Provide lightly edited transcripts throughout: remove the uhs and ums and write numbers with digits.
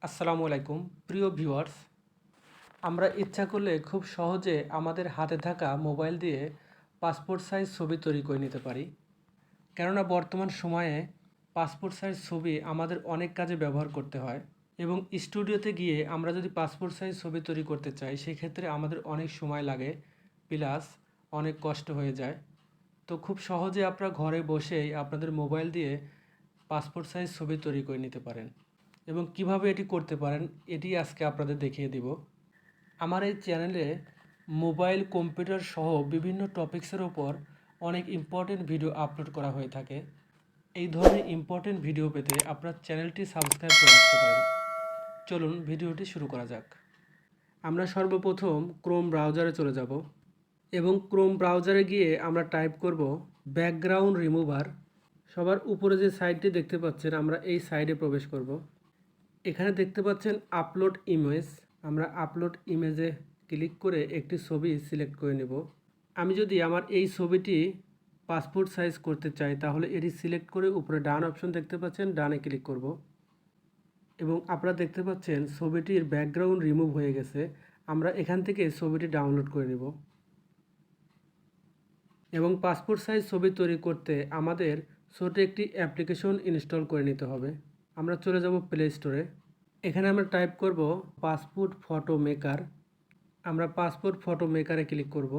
আসসালামু আলাইকুম প্রিয় ভিউয়ার্স। আমরা ইচ্ছা করলে খুব সহজে আমাদের হাতে থাকা মোবাইল দিয়ে পাসপোর্ট সাইজ ছবি তৈরি করে নিতে পারি। কেননা বর্তমান সময়ে পাসপোর্ট সাইজ ছবি আমাদের অনেক কাজে ব্যবহার করতে হয় এবং স্টুডিওতে গিয়ে আমরা যদি পাসপোর্ট সাইজ ছবি তৈরি করতে চাই সেক্ষেত্রে আমাদের অনেক সময় লাগে, প্লাস অনেক কষ্ট হয়ে যায়। তো খুব সহজে আপনারা ঘরে বসেই আপনাদের মোবাইল দিয়ে পাসপোর্ট সাইজ ছবি তৈরি করে নিতে পারেন এবং কিভাবে এটি করতে পারেন এটি আজকে আপনাদের দেখিয়ে দিব। আমার এই চ্যানেলে মোবাইল কম্পিউটার সহ বিভিন্ন টপিক্সের ওপর অনেক ইম্পর্টেন্ট ভিডিও আপলোড করা হয়ে থাকে। এই ধরনের ইম্পর্টেন্ট ভিডিও পেতে আপনার চ্যানেলটি সাবস্ক্রাইব করে রাখতে পারেন। চলুন ভিডিওটি শুরু করা যাক। আমরা সর্বপ্রথম ক্রোম ব্রাউজারে চলে যাব এবং ক্রোম ব্রাউজারে গিয়ে আমরা টাইপ করব ব্যাকগ্রাউন্ড রিমুভার। সবার উপরে যে সাইটটি দেখতে পাচ্ছেন আমরা এই সাইটে প্রবেশ করব। এখানে দেখতে পাচ্ছেন আপলোড ইমেজ। আমরা আপলোড ইমেজে ক্লিক করে একটি ছবি সিলেক্ট করে নেব। আমি যদি আমার এই ছবিটি পাসপোর্ট সাইজ করতে চাই তাহলে এটি সিলেক্ট করে উপরে ডান অপশন দেখতে পাচ্ছেন, ডানে ক্লিক করব এবং আপনারা দেখতে পাচ্ছেন ছবিটির ব্যাকগ্রাউন্ড রিমুভ হয়ে গেছে। আমরা এখান থেকে ছবিটি ডাউনলোড করে নেব এবং পাসপোর্ট সাইজ ছবি তৈরি করতে আমাদের ছোট একটি অ্যাপ্লিকেশন ইনস্টল করে নিতে হবে। আমরা চলে যাব প্লে স্টোরে। এখানে আমরা টাইপ করব পাসপোর্ট ফটো মেকার। আমরা পাসপোর্ট ফটো মেকারে ক্লিক করব।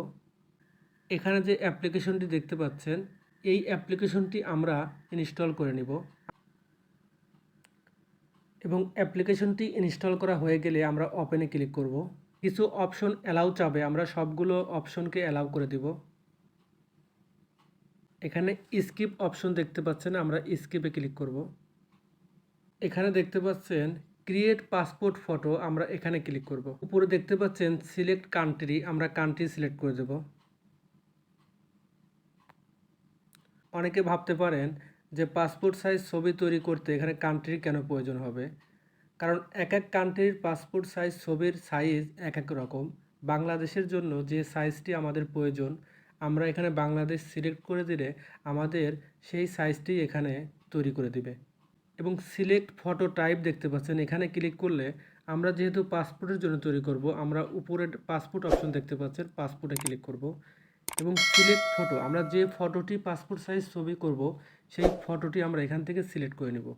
এখানে যে অ্যাপ্লিকেশনটি দেখতে পাচ্ছেন এই অ্যাপ্লিকেশনটি আমরা ইনস্টল করে নিব এবং অ্যাপ্লিকেশনটি ইনস্টল করা হয়ে গেলে আমরা ওপেনে ক্লিক করব। কিছু অপশন অ্যালাউ চাবে, আমরা সবগুলো অপশনকে অ্যালাউ করে দিব। এখানে স্কিপ অপশন দেখতে পাচ্ছেন, আমরা স্কিপে ক্লিক করব। এখানে দেখতে পাচ্ছেন ক্রিয়েট পাসপোর্ট ফটো, আমরা এখানে ক্লিক করব। উপরে দেখতে পাচ্ছেন সিলেক্ট কান্ট্রি, আমরা কান্ট্রি সিলেক্ট করে দেব। অনেকে ভাবতে পারেন যে পাসপোর্ট সাইজ ছবি তৈরি করতে এখানে কান্ট্রির কেন প্রয়োজন হবে, কারণ এক এক কান্ট্রির পাসপোর্ট সাইজ ছবির সাইজ এক এক রকম। বাংলাদেশের জন্য যে সাইজটি আমাদের প্রয়োজন আমরা এখানে বাংলাদেশ সিলেক্ট করে দিলে আমাদের সেই সাইজটি এখানে তৈরি করে দিবে। এবং সিলেক্ট ফটো টাইপ দেখতে পাচ্ছেন, এখানে ক্লিক করলে আমরা যেহেতু পাসপোর্টের জন্য তৈরি করব আমরা উপরে পাসপোর্ট অপশন দেখতে পাচ্ছেন, পাসপোর্টে ক্লিক করব এবং সিলেক্ট ফটো, আমরা যে ফটোটি পাসপোর্ট সাইজ ছবি করব সেই ফটোটি আমরা এখান থেকে সিলেক্ট করে নেব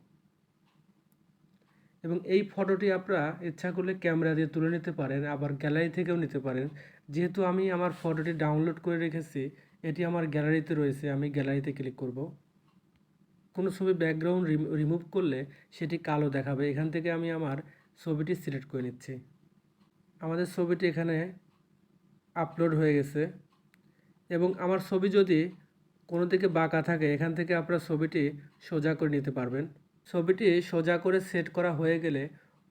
এবং এই ফটোটি আপনারা ইচ্ছা করলে ক্যামেরা দিয়ে তুলে নিতে পারেন, আবার গ্যালারি থেকেও নিতে পারেন। যেহেতু আমি আমার ফটোটি ডাউনলোড করে রেখেছি, এটি আমার গ্যালারিতে রয়েছে, আমি গ্যালারিতে ক্লিক করব। কোনো ছবি ব্যাকগ্রাউন্ড রিমুভ করলে সেটি কালো দেখাবে, এখান থেকে আমি আমার ছবিটি সিলেক্ট করে নিচ্ছি। আমাদের ছবিটি এখানে আপলোড হয়ে গেছে এবং আমার ছবি যদি কোনো দিকে বাঁকা থাকে এখান থেকে আপনারা ছবিটি সোজা করে নিতে পারবেন। ছবিটি সোজা করে সেট করা হয়ে গেলে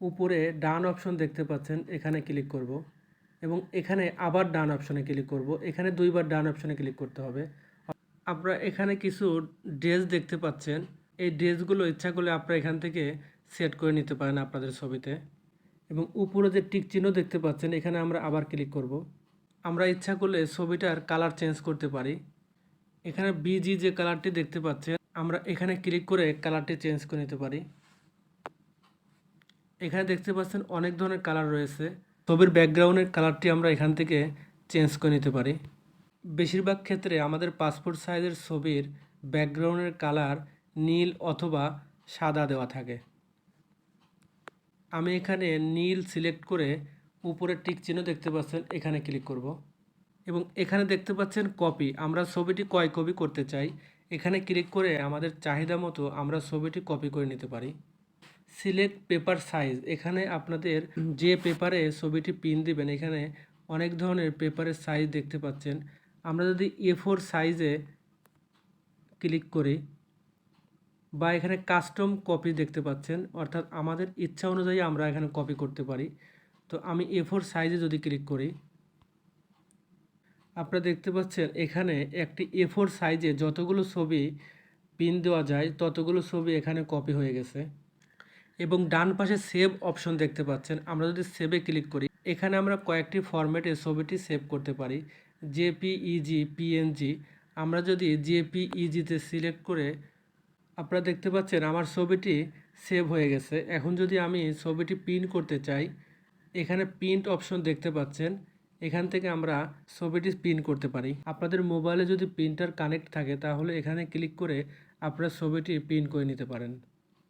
উপরে ডান অপশন দেখতে পাচ্ছেন, এখানে ক্লিক করব এবং এখানে আবার ডান অপশনে ক্লিক করব। এখানে দুইবার ডান অপশনে ক্লিক করতে হবে। আপনারা এখানে কিছু ড্রেস দেখতে পাচ্ছেন, এই ড্রেসগুলো ইচ্ছা করলে আপনারা এখান থেকে সেট করে নিতে পারেন আপনাদের ছবিতে। এবং উপরে যে টিক চিহ্ন দেখতে পাচ্ছেন এখানে আমরা আবার ক্লিক করব। আমরা ইচ্ছা করলে ছবিটার কালার চেঞ্জ করতে পারি। এখানে বিজি যে কালারটি দেখতে পাচ্ছেন আমরা এখানে ক্লিক করে কালারটি চেঞ্জ করে নিতে পারি। এখানে দেখতে পাচ্ছেন অনেক ধরনের কালার রয়েছে, ছবির ব্যাকগ্রাউন্ডের কালারটি আমরা এখান থেকে চেঞ্জ করে নিতে পারি। বেশিরভাগ ক্ষেত্রে আমাদের পাসপোর্ট সাইজের ছবির ব্যাকগ্রাউন্ডের কালার নীল অথবা সাদা দেওয়া থাকে। আমি এখানে নীল সিলেক্ট করে উপরে টিক চিহ্ন দেখতে পাচ্ছেন, এখানে ক্লিক করব এবং এখানে দেখতে পাচ্ছেন কপি, আমরা ছবিটি কয় কপি করতে চাই এখানে ক্লিক করে আমাদের চাহিদা মতো আমরা ছবিটি কপি করে নিতে পারি। সিলেক্ট পেপার সাইজ, এখানে আপনাদের যে পেপারে ছবিটি প্রিন্ট দিবেন এখানে অনেক ধরনের পেপারের সাইজ দেখতে পাচ্ছেন। আমরা যদি A4 সাইজে ক্লিক করি বা এখানে কাস্টম কপি দেখতে পাচ্ছেন, অর্থাৎ আমাদের ইচ্ছা অনুযায়ী আমরা এখানে কপি করতে পারি। তো আমি A4 সাইজে যদি ক্লিক করি আপনারা দেখতে পাচ্ছেন এখানে একটি A4 সাইজে যতগুলো ছবি প্রিন্ট দেওয়া যায় ততগুলো ছবি এখানে কপি হয়ে গেছে। এবং ডান পাশে সেভ অপশন দেখতে পাচ্ছেন, আমরা যদি সেভে ক্লিক করি এখানে আমরা কয়েকটি ফরম্যাটে ছবিটি সেভ করতে পারি, জেপিইজি, পিএনজি। আমরা যদি জেপিইজিতে সিলেক্ট করে আপনারা দেখতে পাচ্ছেন আমার ছবিটি সেভ হয়ে গেছে। এখন যদি আমি ছবিটি প্রিন্ট করতে চাই, এখানে প্রিন্ট অপশন দেখতে পাচ্ছেন, এখান থেকে আমরা ছবিটি প্রিন্ট করতে পারি। আপনাদের মোবাইলে যদি প্রিন্টার কানেক্ট থাকে তাহলে এখানে ক্লিক করে আপনারা ছবিটি প্রিন্ট করে নিতে পারেন।